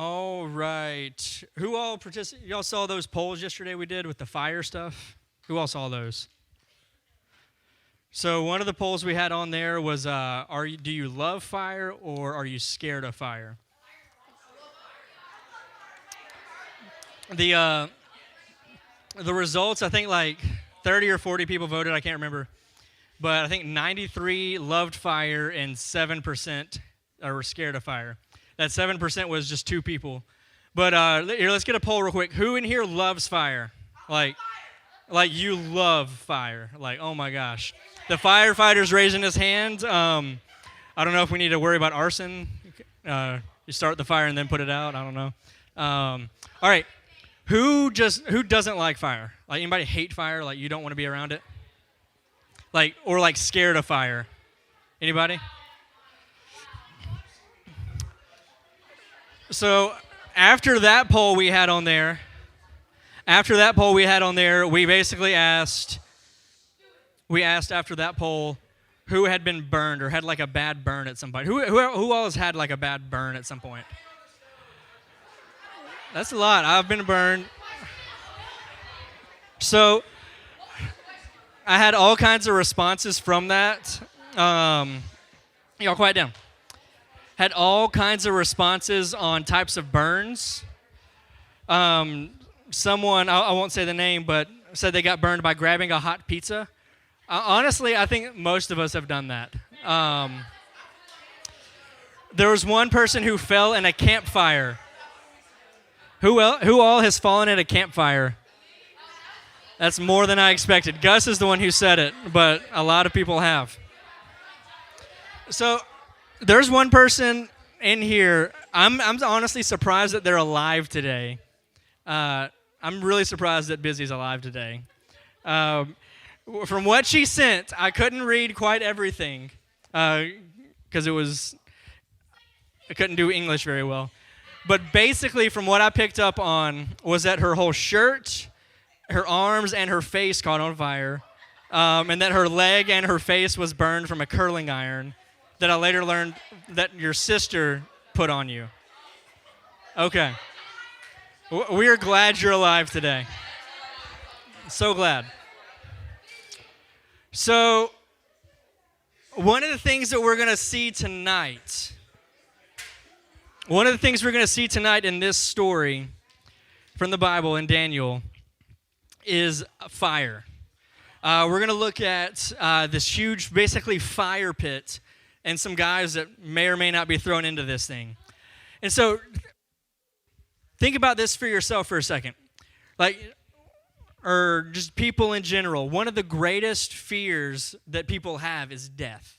All right. Who all Y'all saw those polls yesterday we did with the fire stuff? Who all saw those? So one of the polls we had on there was, do you love fire or are you scared of fire? The the results, I think like 30 or 40 people voted. I can't remember, but I think 93 loved fire and 7% were scared of fire. That 7% was just two people. But here, let's get a poll real quick. Who in here loves fire? Like you love fire. Like, oh my gosh. The firefighter's raising his hand. I don't know if we need to worry about arson. You start the fire and then put it out. I don't know. All right. Who doesn't like fire? Like anybody hate fire? Like you don't want to be around it? Or scared of fire? Anybody? So after that poll we had on there, we basically asked after that poll who had been burned or had like a bad burn at some point. Who all has had like a bad burn at some point? That's a lot. I've been burned. So I had all kinds of responses from that. Y'all quiet down. Had all kinds of responses on types of burns. Someone, I won't say the name, but said they got burned by grabbing a hot pizza. Honestly, I think most of us have done that. There was one person who fell in a campfire. Who all has fallen in a campfire? That's more than I expected. Gus is the one who said it, but a lot of people have. So there's one person in here. I'm honestly surprised that they're alive today. I'm really surprised that Busy's alive today. From what she sent, I couldn't read quite everything because I couldn't do English very well. But basically, from what I picked up on, was that her whole shirt, her arms, and her face caught on fire, and that her leg and her face was burned from a curling iron that I later learned that your sister put on you. Okay. We are glad you're alive today. So glad. So, one of the things that we're going to see tonight in this story from the Bible in Daniel is fire. We're going to look at this huge, basically, fire pit and some guys that may or may not be thrown into this thing. And so, think about this for yourself for a second. Or just people in general. One of the greatest fears that people have is death.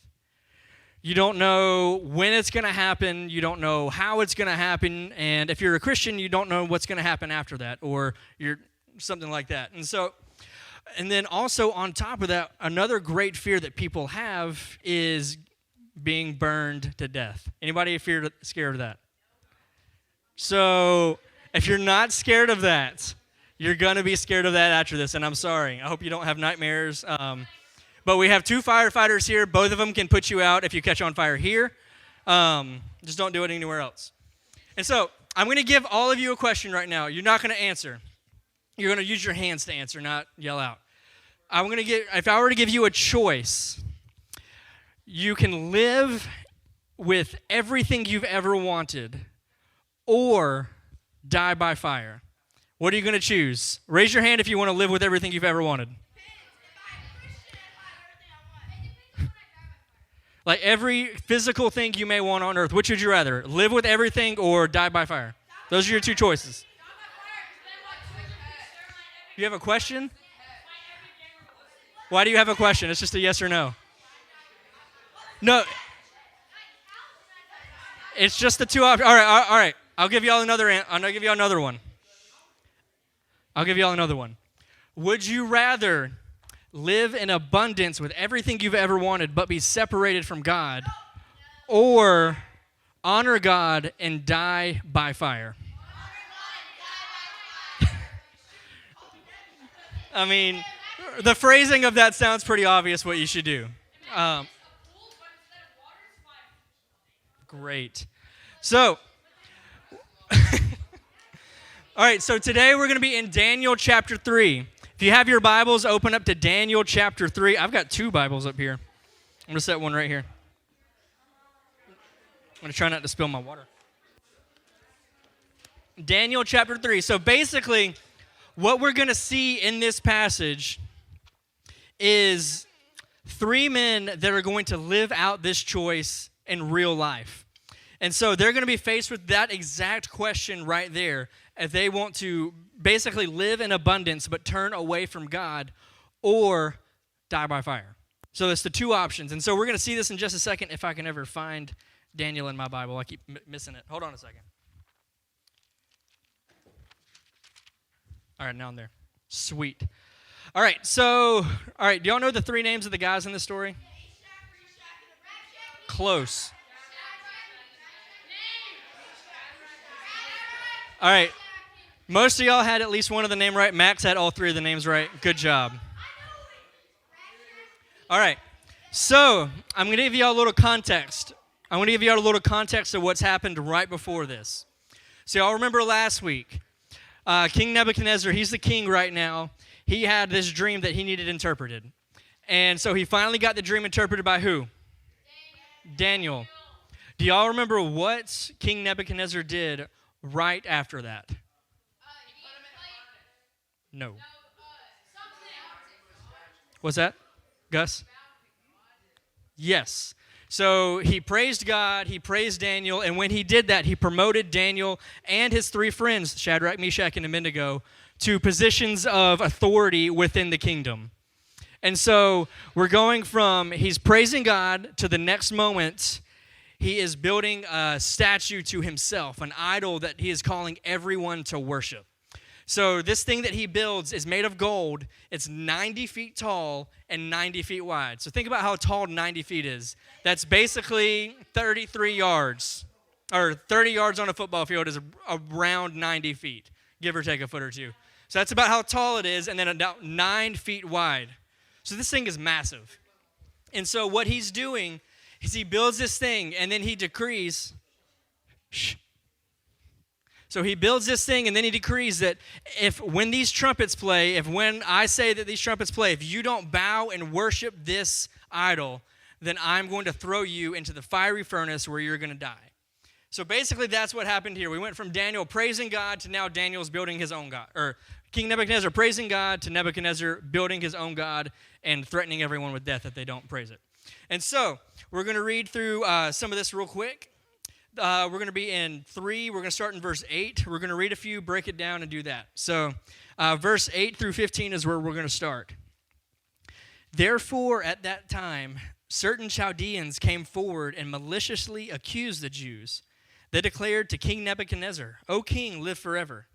You don't know when it's going to happen. You don't know how it's going to happen. And if you're a Christian, you don't know what's going to happen after that, or you're something like that. And then also on top of that, another great fear that people have is being burned to death. Anybody scared of that? So if you're not scared of that, you're going to be scared of that after this, and I'm sorry. I hope you don't have nightmares. But we have two firefighters here. Both of them can put you out if you catch on fire here. Just don't do it anywhere else. And so I'm going to give all of you a question right now. You're not going to answer. You're going to use your hands to answer, not yell out. If I were to give you a choice, you can live with everything you've ever wanted or die by fire. What are you going to choose? Raise your hand if you want to live with everything you've ever wanted. Like every physical thing you may want on earth, which would you rather? Live with everything or die by fire? Those are your two choices. You have a question? Why do you have a question? It's just a yes or no. No. It's just the two options. All right. I'll give y'all another one. I'll give y'all another one. Would you rather live in abundance with everything you've ever wanted but be separated from God, or honor God and die by fire? I mean, the phrasing of that sounds pretty obvious what you should do. Great. So, All right, so today we're going to be in Daniel chapter 3. If you have your Bibles, open up to Daniel chapter 3. I've got 2 Bibles up here. I'm going to set one right here. I'm going to try not to spill my water. Daniel chapter 3. So basically, what we're going to see in this passage is 3 men that are going to live out this choice in real life. And so they're going to be faced with that exact question right there. If they want to basically live in abundance but turn away from God or die by fire. So that's the 2 options. And so we're going to see this in just a second if I can ever find Daniel in my Bible. I keep missing it. Hold on a second. All right, now I'm there. Sweet. All right, do y'all know the 3 names of the guys in this story? Close. All right. Most of y'all had at least one of the name right. Max had all 3 of the names right. Good job. All right. So I'm going to give y'all a little context. I'm going to give y'all a little context of what's happened right before this. So y'all remember last week, King Nebuchadnezzar, he's the king right now. He had this dream that he needed interpreted. And so he finally got the dream interpreted by who? Daniel. Do y'all remember what King Nebuchadnezzar did right after that? No. What's that, Gus? Yes. So he praised God, he praised Daniel, and when he did that, he promoted Daniel and his 3 friends, Shadrach, Meshach, and Abednego, to positions of authority within the kingdom. And so we're going from he's praising God to the next moment, he is building a statue to himself, an idol that he is calling everyone to worship. So this thing that he builds is made of gold. It's 90 feet tall and 90 feet wide. So think about how tall 90 feet is. That's basically 33 yards, or 30 yards on a football field is around 90 feet, give or take a foot or 2. So that's about how tall it is, and then about 9 feet wide. So this thing is massive. And so what he's doing is he builds this thing, and then he decrees, So he builds this thing, and then he decrees that when these trumpets play, when I say that these trumpets play, if you don't bow and worship this idol, then I'm going to throw you into the fiery furnace where you're going to die. So basically that's what happened here. We went from Daniel praising God to now Daniel's building his own God. Or King Nebuchadnezzar praising God to Nebuchadnezzar building his own God and threatening everyone with death if they don't praise it. And so we're going to read through some of this real quick. We're going to be in 3. We're going to start in verse 8. We're going to read a few, break it down, and do that. So verse 8 through 15 is where we're going to start. Therefore, at that time, certain Chaldeans came forward and maliciously accused the Jews. They declared to King Nebuchadnezzar, O king, live forever.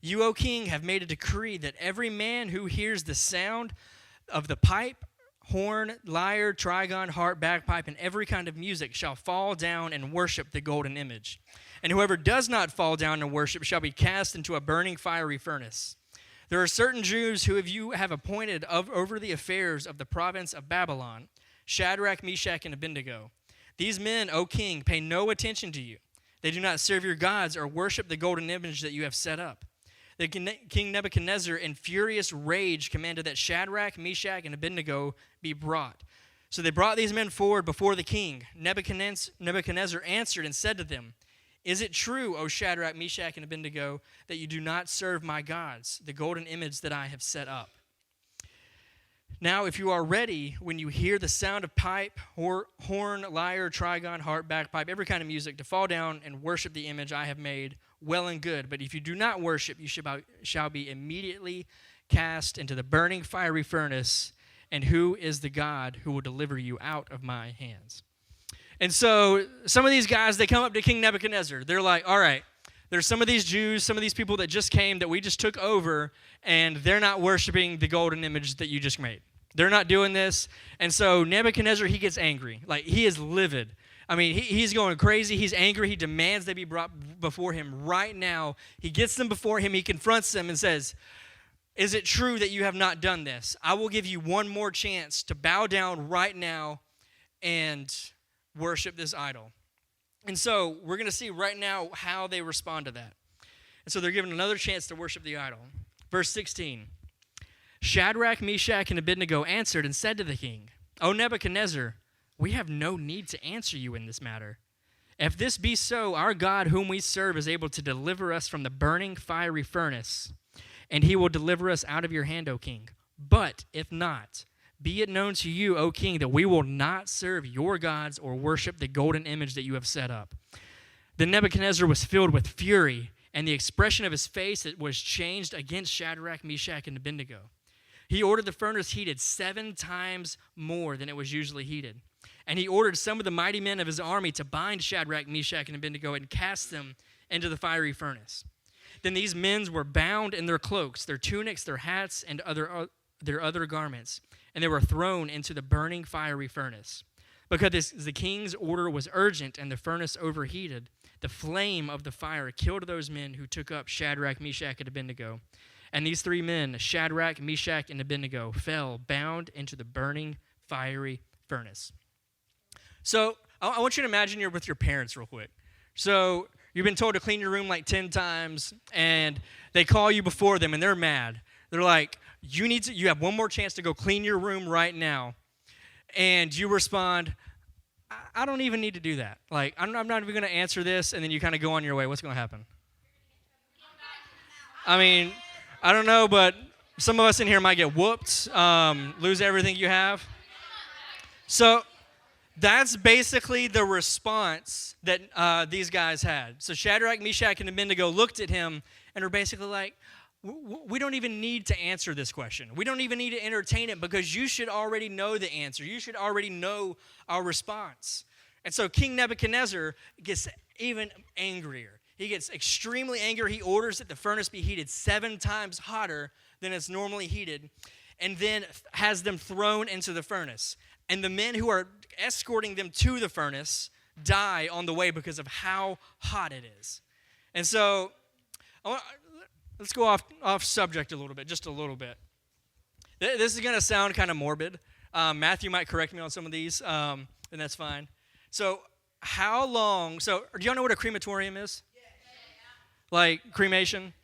You, O king, have made a decree that every man who hears the sound of the pipe, horn, lyre, trigon, harp, bagpipe, and every kind of music shall fall down and worship the golden image. And whoever does not fall down and worship shall be cast into a burning fiery furnace. There are certain Jews who you have appointed over the affairs of the province of Babylon, Shadrach, Meshach, and Abednego. These men, O king, pay no attention to you. They do not serve your gods or worship the golden image that you have set up. The King Nebuchadnezzar, in furious rage, commanded that Shadrach, Meshach, and Abednego be brought. So they brought these men forward before the king. Nebuchadnezzar answered and said to them, Is it true, O Shadrach, Meshach, and Abednego, that you do not serve my gods, the golden image that I have set up? Now, if you are ready, when you hear the sound of pipe, horn, lyre, trigon, harp, bagpipe, every kind of music, to fall down and worship the image I have made, well and good. But if you do not worship, you shall be immediately cast into the burning fiery furnace. And who is the God who will deliver you out of my hands? And so some of these guys, they come up to King Nebuchadnezzar. They're like, all right, there's some of these Jews, some of these people that just came that we just took over, and they're not worshiping the golden image that you just made. They're not doing this. And so Nebuchadnezzar, he gets angry. Like, he is livid. I mean, he's going crazy. He's angry. He demands they be brought before him right now. He gets them before him. He confronts them and says, Is it true that you have not done this? I will give you one more chance to bow down right now and worship this idol. And so we're going to see right now how they respond to that. And so they're given another chance to worship the idol. Verse 16, Shadrach, Meshach, and Abednego answered and said to the king, O Nebuchadnezzar, we have no need to answer you in this matter. If this be so, our God whom we serve is able to deliver us from the burning fiery furnace, and he will deliver us out of your hand, O king. But if not, be it known to you, O king, that we will not serve your gods or worship the golden image that you have set up. Then Nebuchadnezzar was filled with fury, and the expression of his face was changed against Shadrach, Meshach, and Abednego. He ordered the furnace heated 7 times more than it was usually heated. And he ordered some of the mighty men of his army to bind Shadrach, Meshach, and Abednego and cast them into the fiery furnace. Then these men were bound in their cloaks, their tunics, their hats, and their other garments, and they were thrown into the burning fiery furnace. Because the king's order was urgent and the furnace overheated, the flame of the fire killed those men who took up Shadrach, Meshach, and Abednego. And these 3 men, Shadrach, Meshach, and Abednego, fell bound into the burning fiery furnace. So I want you to imagine you're with your parents real quick. So you've been told to clean your room like 10 times, and they call you before them, and they're mad. They're like, you have one more chance to go clean your room right now. And you respond, I don't even need to do that. Like, I'm not even going to answer this, and then you kind of go on your way. What's going to happen? I mean, I don't know, but some of us in here might get whooped, lose everything you have. So that's basically the response that these guys had. So Shadrach, Meshach, and Abednego looked at him and were basically like, we don't even need to answer this question. We don't even need to entertain it because you should already know the answer. You should already know our response. And so King Nebuchadnezzar gets even angrier. He gets extremely angry. He orders that the furnace be heated 7 times hotter than it's normally heated, and then has them thrown into the furnace. And the men who are escorting them to the furnace die on the way because of how hot it is. And so let's go off subject a little bit, just a little bit. This is going to sound kind of morbid. Matthew might correct me on some of these, and that's fine. So do y'all know what a crematorium is? Like cremation?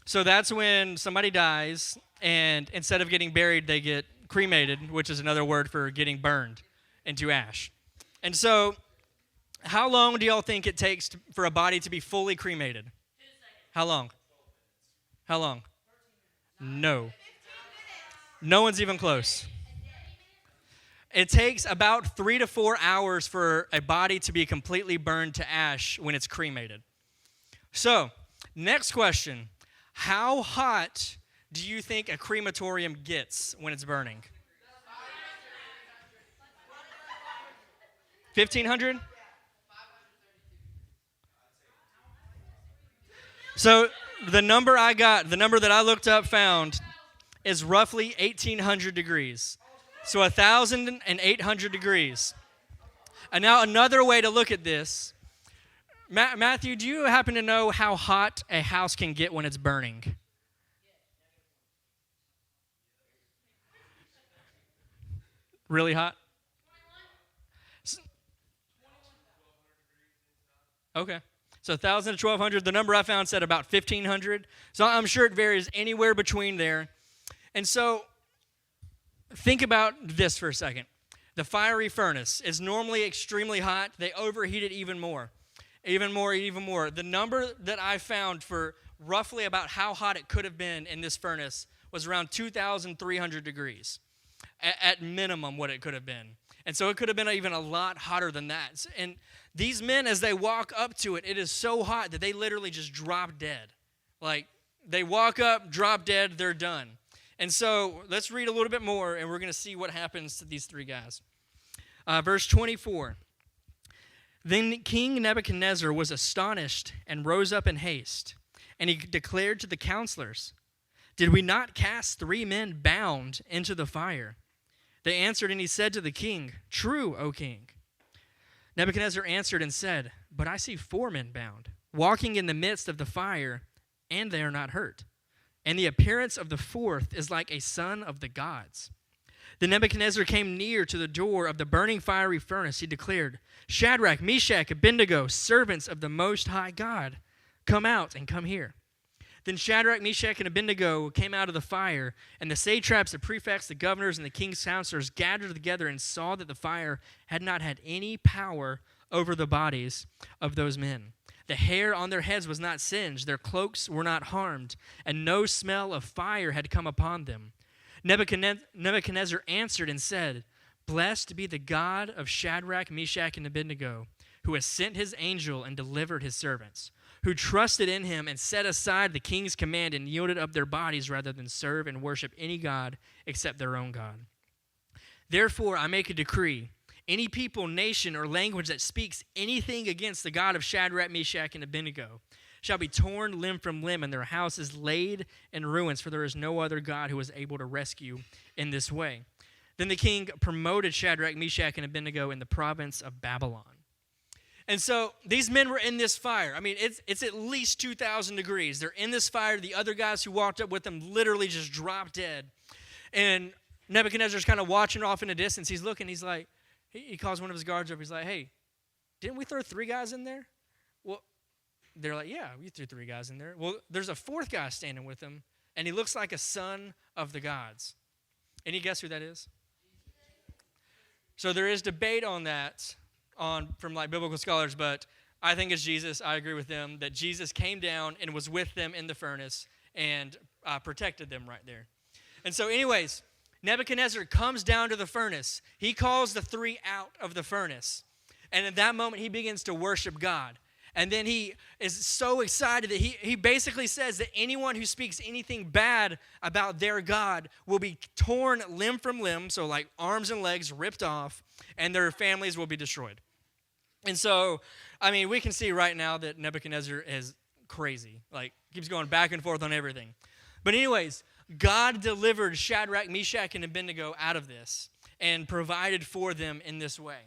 So that's when somebody dies, and instead of getting buried, they get cremated, which is another word for getting burned into ash. And so how long do y'all think it takes for a body to be fully cremated? 2 seconds. How long? How long? No. No one's even close. It takes about 3 to 4 hours for a body to be completely burned to ash when it's cremated. So, next question. How hot do you think a crematorium gets when it's burning? 1,500? So, the number that I looked up found is roughly 1,800 degrees. So 1,800 degrees. And now another way to look at this, Matthew, do you happen to know how hot a house can get when it's burning? Really hot? Okay. So 1,000 to 1,200. The number I found said about 1,500. So I'm sure it varies anywhere between there. And so think about this for a second. The fiery furnace is normally extremely hot. They overheat it even more. Even more. The number that I found for roughly about how hot it could have been in this furnace was around 2,300 degrees. At minimum, what it could have been. And so it could have been even a lot hotter than that. And these men, as they walk up to it, it is so hot that they literally just drop dead. Like, they walk up, drop dead, they're done. And so let's read a little bit more, and we're going to see what happens to these 3 guys. Verse 24. Then King Nebuchadnezzar was astonished and rose up in haste, and he declared to the counselors, "Did we not cast 3 men bound into the fire?" They answered, and he said to the king, "True, O king." Nebuchadnezzar answered and said, "But I see 4 men bound, walking in the midst of the fire, and they are not hurt. And the appearance of the 4th is like a son of the gods." Then Nebuchadnezzar came near to the door of the burning fiery furnace. He declared, "Shadrach, Meshach, Abednego, servants of the Most High God, Come out and come here." Then Shadrach, Meshach, and Abednego came out of the fire, and the satraps, the prefects, the governors, and the king's counselors gathered together and saw that the fire had not had any power over the bodies of those men. The hair on their heads was not singed, their cloaks were not harmed, and no smell of fire had come upon them. Nebuchadnezzar answered and said, "Blessed be the God of Shadrach, Meshach, and Abednego, who has sent his angel and delivered his servants, who trusted in him and set aside the king's command and yielded up their bodies rather than serve and worship any god except their own God. Therefore, I make a decree. Any people, nation, or language that speaks anything against the God of Shadrach, Meshach, and Abednego shall be torn limb from limb, and their house is laid in ruins, for there is no other God who is able to rescue in this way." Then the king promoted Shadrach, Meshach, and Abednego in the province of Babylon. And so these men were in this fire. I mean, it's at least 2,000 degrees. They're in this fire. The other guys who walked up with them literally just dropped dead. And Nebuchadnezzar's kind of watching off in the distance. He's looking. He's like, he calls one of his guards up. He's like, "Hey, didn't we throw 3 guys in there?" Well, they're like, "Yeah, we threw 3 guys in there." Well, there's a 4th guy standing with him, and he looks like a son of the gods. Any guess who that is? So there is debate on that from like biblical scholars, but I think it's Jesus. I agree with them that Jesus came down and was with them in the furnace and protected them right there. And so anyways, Nebuchadnezzar comes down to the furnace. He calls the 3 out of the furnace. And at that moment, he begins to worship God. And then he is so excited that he basically says that anyone who speaks anything bad about their God will be torn limb from limb, so like arms and legs ripped off, and their families will be destroyed. And so, I mean, we can see right now that Nebuchadnezzar is crazy, like keeps going back and forth on everything. But anyways, God delivered Shadrach, Meshach, and Abednego out of this and provided for them in this way.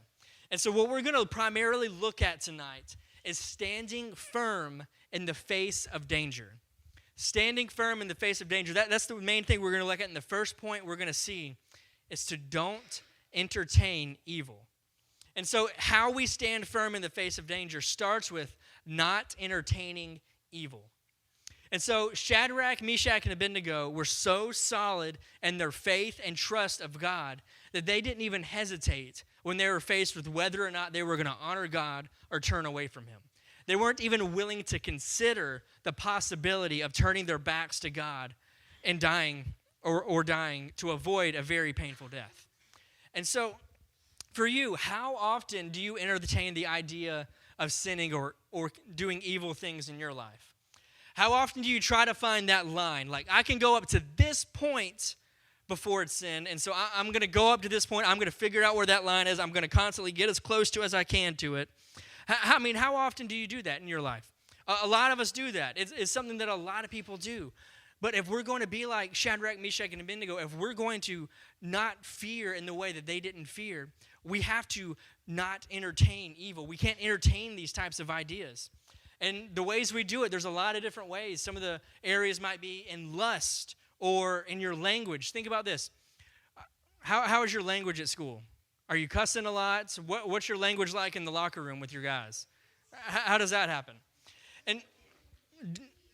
And so what we're going to primarily look at tonight is standing firm in the face of danger. Standing firm in the face of danger. That's the main thing we're going to look at. And the first point we're going to see is to don't entertain evil. And so how we stand firm in the face of danger starts with not entertaining evil. And so Shadrach, Meshach, and Abednego were so solid in their faith and trust of God that they didn't even hesitate when they were faced with whether or not they were going to honor God or turn away from him. They weren't even willing to consider the possibility of turning their backs to God and dying or dying to avoid a very painful death. And so for you, how often do you entertain the idea of sinning or doing evil things in your life? How often do you try to find that line? Like, I can go up to this point before it's sin, and so I'm going to go up to this point. I'm going to figure out where that line is. I'm going to constantly get as close to as I can to it. I mean, how often do you do that in your life? A lot of us do that. It's something that a lot of people do. But if we're going to be like Shadrach, Meshach, and Abednego, if we're going to not fear in the way that they didn't fear, we have to not entertain evil. We can't entertain these types of ideas. And the ways we do it, there's a lot of different ways. Some of the areas might be in lust or in your language. Think about this. How is your language at school? Are you cussing a lot? What's your language like in the locker room with your guys? How does that happen? And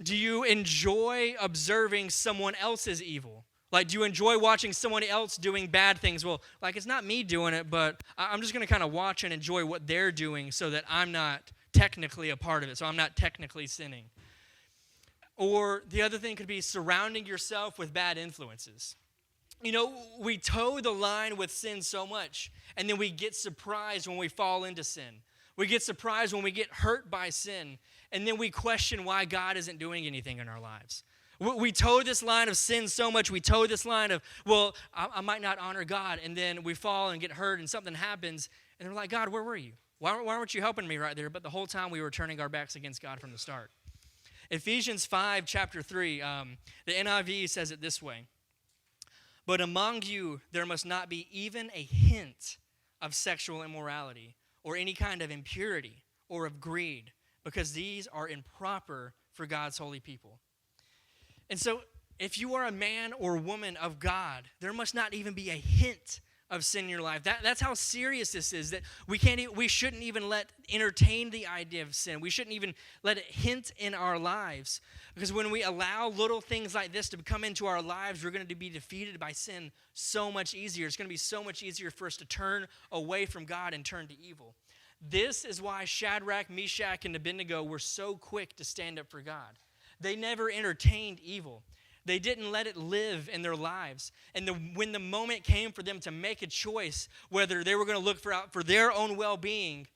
do you enjoy observing someone else's evil? Like, do you enjoy watching someone else doing bad things? Well, like, it's not me doing it, but I'm just going to kind of watch and enjoy what they're doing so that I'm not technically a part of it, so I'm not technically sinning. Or the other thing could be surrounding yourself with bad influences. You know, we toe the line with sin so much, and then we get surprised when we fall into sin. We get surprised when we get hurt by sin, and then we question why God isn't doing anything in our lives. We toe this line of sin so much. We toe this line of, well, I might not honor God, and then we fall and get hurt, and something happens, and we're like, God, where were you? Why weren't you helping me right there? But the whole time we were turning our backs against God from the start. Ephesians 5, chapter 3, the NIV says it this way. But among you there must not be even a hint of sexual immorality or any kind of impurity or of greed, because these are improper for God's holy people. And so if you are a man or woman of God, there must not even be a hint of sin in your life. That's how serious this is, that we shouldn't even entertain the idea of sin. We shouldn't even let it hint in our lives. Because when we allow little things like this to come into our lives, we're going to be defeated by sin so much easier. It's going to be so much easier for us to turn away from God and turn to evil. This is why Shadrach, Meshach, and Abednego were so quick to stand up for God. They never entertained evil. They didn't let it live in their lives. And when the moment came for them to make a choice, whether they were going to look for their own well-being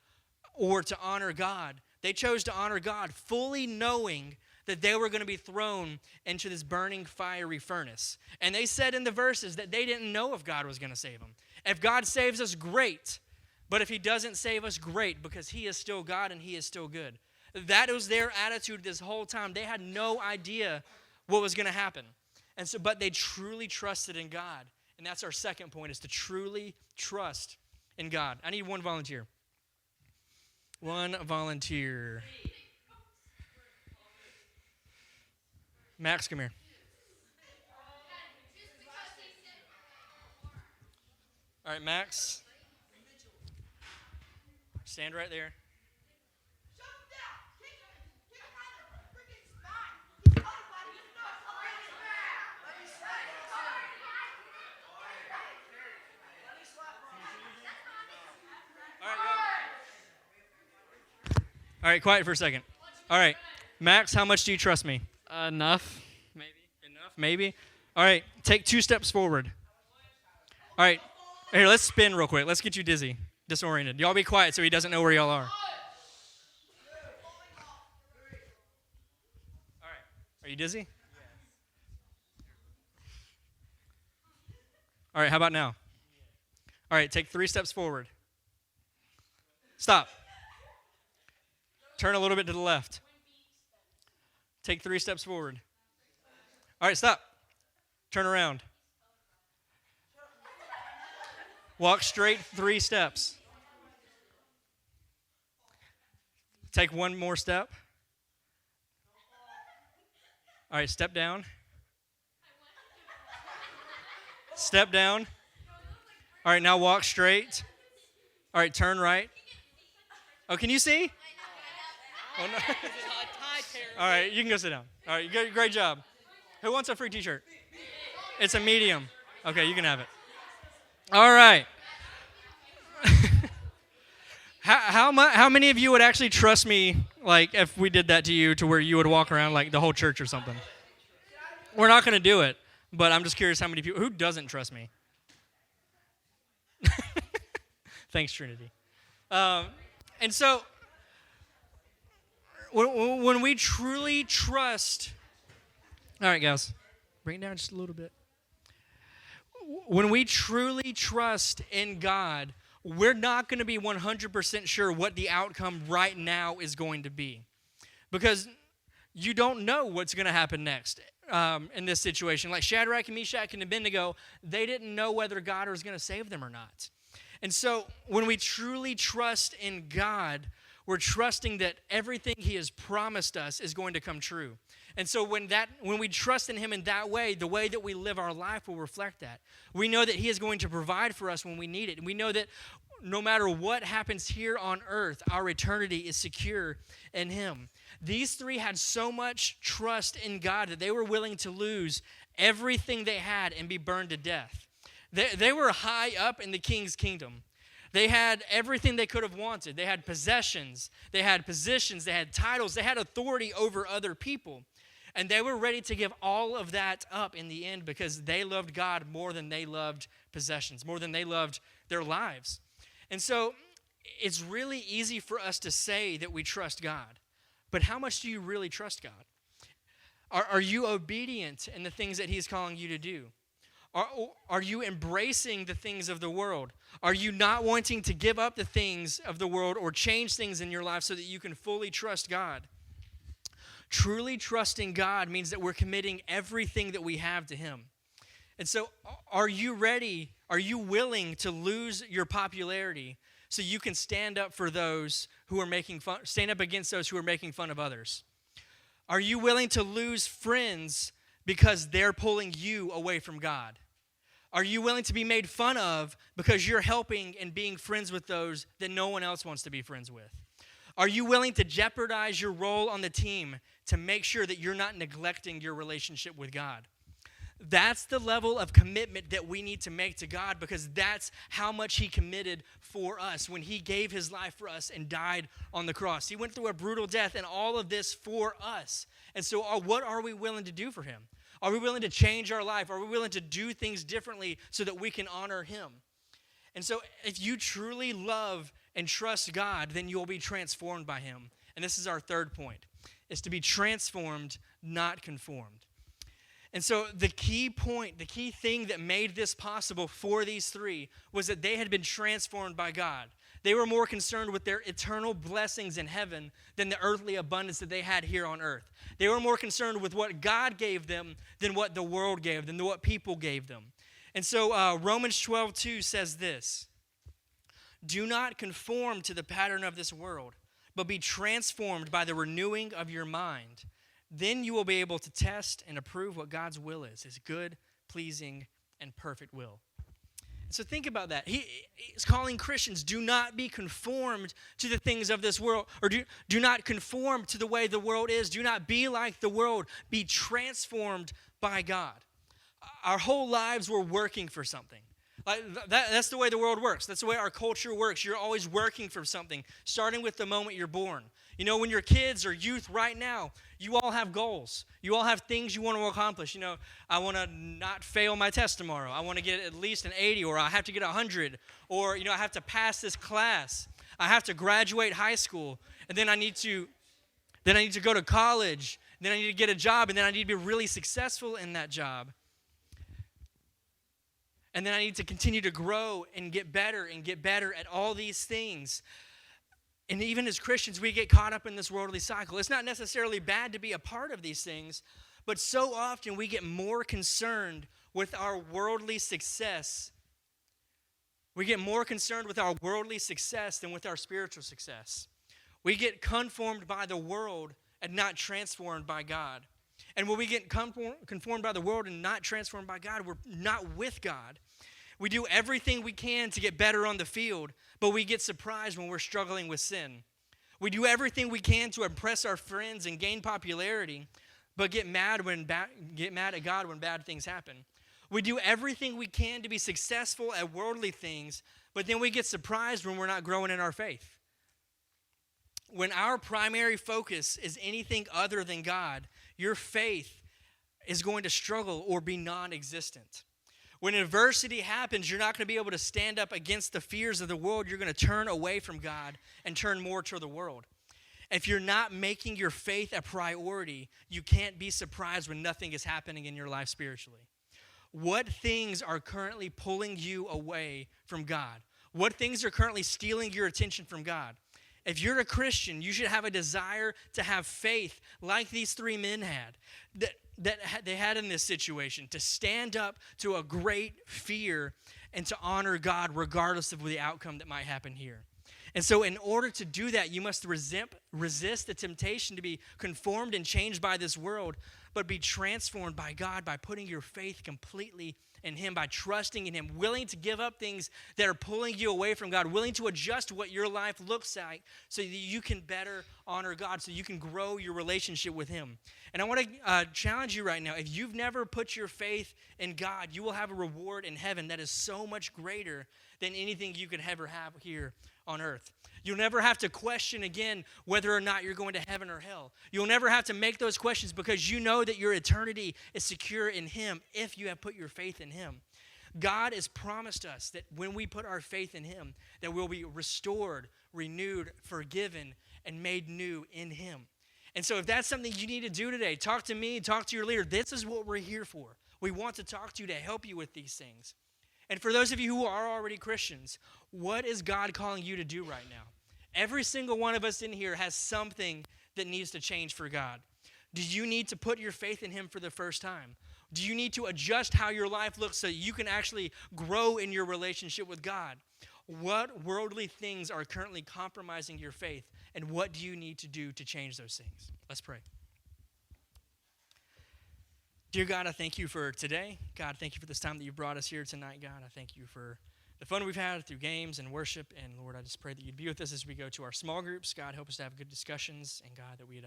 or to honor God, they chose to honor God, fully knowing that they were going to be thrown into this burning fiery furnace. And they said in the verses that they didn't know if God was going to save them. If God saves us, great. But if he doesn't save us, great, because he is still God and he is still good. That was their attitude this whole time. They had no idea what was going to happen. But they truly trusted in God. And that's our second point, is to truly trust in God. I need one volunteer. One volunteer. Max, come here. All right, Max. Stand right there. All right, quiet for a second. All right, Max, how much do you trust me? Enough, maybe. Enough, maybe? All right, take 2 steps forward. All right, here, let's spin real quick. Let's get you dizzy, disoriented. Y'all be quiet so he doesn't know where y'all are. All right, are you dizzy? All right, how about now? All right, take 3 steps forward. Stop. Turn a little bit to the left. Take 3 steps forward. All right, stop. Turn around. Walk straight 3 steps. Take 1 more step. All right, step down. Step down. All right, now walk straight. All right, turn right. Oh, can you see? Oh, no. All right, you can go sit down. All right, great job. Who wants a free t-shirt? It's a medium. Okay, you can have it. All right. How many of you would actually trust me, like, if we did that to you, to where you would walk around like the whole church or something? We're not going to do it, but I'm just curious how many people, who doesn't trust me? Thanks, Trinity. And so, when we truly trust, all right, guys, bring it down just a little bit. When we truly trust in God, we're not going to be 100% sure what the outcome right now is going to be, because you don't know what's going to happen next in this situation. Like Shadrach and Meshach and Abednego, they didn't know whether God was going to save them or not. And so when we truly trust in God, we're trusting that everything he has promised us is going to come true. And so when we trust in him in that way, the way that we live our life will reflect that. We know that he is going to provide for us when we need it. And we know that no matter what happens here on earth, our eternity is secure in him. These 3 had so much trust in God that they were willing to lose everything they had and be burned to death. They were high up in the king's kingdom. They had everything they could have wanted. They had possessions, they had positions, they had titles, they had authority over other people. And they were ready to give all of that up in the end because they loved God more than they loved possessions, more than they loved their lives. And so it's really easy for us to say that we trust God. But how much do you really trust God? Are you obedient in the things that he's calling you to do? Are you embracing the things of the world? Are you not wanting to give up the things of the world or change things in your life so that you can fully trust God? Truly trusting God means that we're committing everything that we have to him. And so are you ready? Are you willing to lose your popularity so you can stand up for those who are making fun, stand up against those who are making fun of others? Are you willing to lose friends because they're pulling you away from God? Are you willing to be made fun of because you're helping and being friends with those that no one else wants to be friends with? Are you willing to jeopardize your role on the team to make sure that you're not neglecting your relationship with God? That's the level of commitment that we need to make to God, because that's how much he committed for us when he gave his life for us and died on the cross. He went through a brutal death and all of this for us. And so what are we willing to do for him? Are we willing to change our life? Are we willing to do things differently so that we can honor him? And so if you truly love and trust God, then you'll be transformed by him. And this is our third point, is to be transformed, not conformed. And so the key point, the key thing that made this possible for these three was that they had been transformed by God. They were more concerned with their eternal blessings in heaven than the earthly abundance that they had here on earth. They were more concerned with what God gave them than what the world gave them, than what people gave them. And so Romans 12:2 says this: "Do not conform to the pattern of this world, but be transformed by the renewing of your mind. Then you will be able to test and approve what God's will is, his good, pleasing, and perfect will." So think about that. He's calling Christians, do not be conformed to the things of this world, or do not conform to the way the world is. Do not be like the world. Be transformed by God. Our whole lives we're working for something. Like that's the way the world works. That's the way our culture works. You're always working for something, starting with the moment you're born. You know, when you're kids or youth right now, you all have goals. You all have things you want to accomplish. You know, I want to not fail my test tomorrow. I want to get at least an 80, or I have to get 100. Or, you know, I have to pass this class. I have to graduate high school. And then I need to go to college. Then I need to get a job. And then I need to be really successful in that job. And then I need to continue to grow and get better at all these things. And even as Christians, we get caught up in this worldly cycle. It's not necessarily bad to be a part of these things, but so often we get more concerned with our worldly success. We get more concerned with our worldly success than with our spiritual success. We get conformed by the world and not transformed by God. And when we get conformed by the world and not transformed by God, we're not with God. We do everything we can to get better on the field, but we get surprised when we're struggling with sin. We do everything we can to impress our friends and gain popularity, but get mad at God when bad things happen. We do everything we can to be successful at worldly things, but then we get surprised when we're not growing in our faith. When our primary focus is anything other than God, your faith is going to struggle or be non-existent. When adversity happens, you're not going to be able to stand up against the fears of the world. You're going to turn away from God and turn more to the world. If you're not making your faith a priority, you can't be surprised when nothing is happening in your life spiritually. What things are currently pulling you away from God? What things are currently stealing your attention from God? If you're a Christian, you should have a desire to have faith like these three men had, that they had in this situation, to stand up to a great fear and to honor God regardless of the outcome that might happen here. And so in order to do that, you must resist the temptation to be conformed and changed by this world, but be transformed by God by putting your faith completely in him, by trusting in him, willing to give up things that are pulling you away from God, willing to adjust what your life looks like so that you can better honor God, so you can grow your relationship with him. And I want to challenge you right now. If you've never put your faith in God, you will have a reward in heaven that is so much greater than anything you could ever have here on earth. You'll never have to question again whether or not you're going to heaven or hell. You'll never have to make those questions because you know that your eternity is secure in him if you have put your faith in him. God has promised us that when we put our faith in him, that we'll be restored, renewed, forgiven, and made new in him. And so if that's something you need to do today, talk to me, talk to your leader. This is what we're here for. We want to talk to you to help you with these things. And for those of you who are already Christians, what is God calling you to do right now? Every single one of us in here has something that needs to change for God. Do you need to put your faith in him for the first time? Do you need to adjust how your life looks so you can actually grow in your relationship with God? What worldly things are currently compromising your faith, and what do you need to do to change those things? Let's pray. Dear God, I thank you for today. God, thank you for this time that you brought us here tonight. God, I thank you for the fun we've had through games and worship. And Lord, I just pray that you'd be with us as we go to our small groups. God, help us to have good discussions. And God, that we'd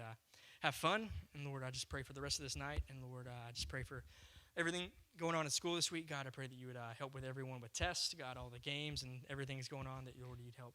have fun. And Lord, I just pray for the rest of this night. And Lord, I just pray for everything going on in school this week. God, I pray that you would help with everyone with tests. God, all the games and everything that's going on, that Lord, you'd help